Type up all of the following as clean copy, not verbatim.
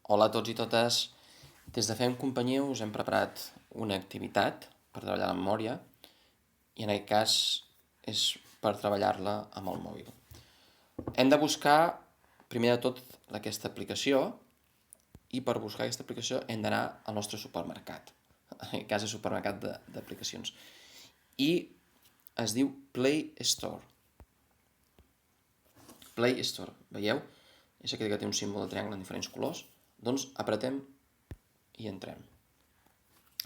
Hola a tots i totes. Des de Fem Companyia us hem preparat una activitat per treballar la memòria i en aquest cas és per treballar-la amb el mòbil. Hem de buscar primer de tot aquesta aplicació i per buscar aquesta aplicació hem d'anar al nostre supermercat. En aquest cas és supermercat d'aplicacions. I es diu Play Store. Play Store, veieu? És aquest que té un símbol de triangle en diferents colors. Doncs apretem i entrem.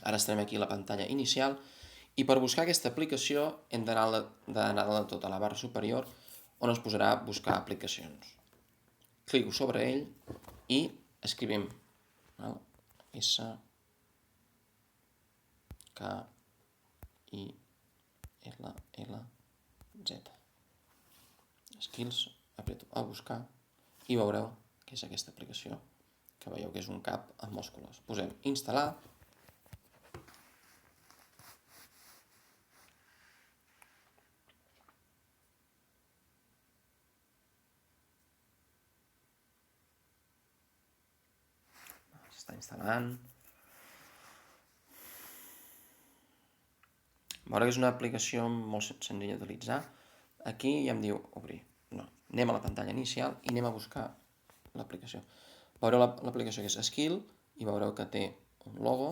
Ara estarem aquí a la pantalla inicial i per buscar aquesta aplicació hem d'anar tot a la barra superior on es posarà buscar aplicacions. Clico sobre ell i escrivim S K I L L Z. Skills, apreto a buscar i veureu que és aquesta aplicació que veieu que és un cap amb molts colors. Posem instal·lar. S'està instal·lant. Veureu que és una aplicació molt senzilla d'utilitzar. Aquí ja em diu obrir. No, anem a la pantalla inicial i anem a buscar l'aplicació. Veureu l'aplicació que és Skill i veureu que té un logo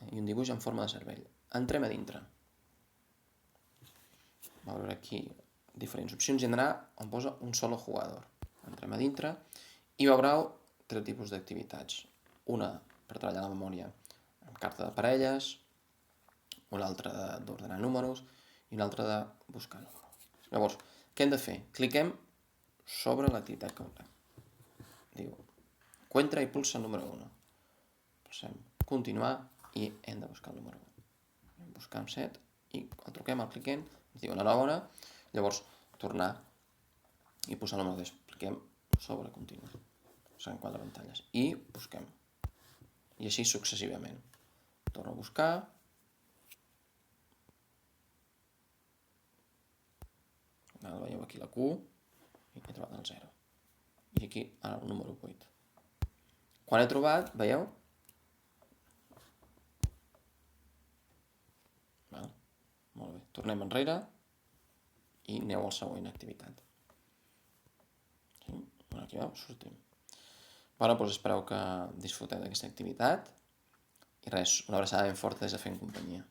i un dibuix en forma de cervell. Entrem a dintre. Veureu aquí diferents opcions i hem d'anar on posa un solo jugador. Entrem a dintre i veureu tres tipus d'activitats. Una per treballar la memòria amb carta de parelles, una altra d'ordenar números i una altra de buscar números. Llavors, què hem de fer? Cliquem sobre l'activitat que veurem. Diu, encuentra i pulsa el número 1. Pulsem continuar i hem de buscar el número 1. Buscar amb 7 i el truquem, el cliquem, ens diu enhorabona, llavors tornar i posar el número 2. Cliquem sobre continuar. Són 4 pantalles. I busquem. I així successivament. Torno a buscar. Veieu aquí la Q i he trobat el 0. I aquí el número 8. Quan he trobat, veieu? Molt bé. Tornem enrere i aneu a la següent activitat. Aquí veu, sortim. Doncs espereu que disfruteu d'aquesta activitat i res, una abraçada ben forta des de Fem Companyia.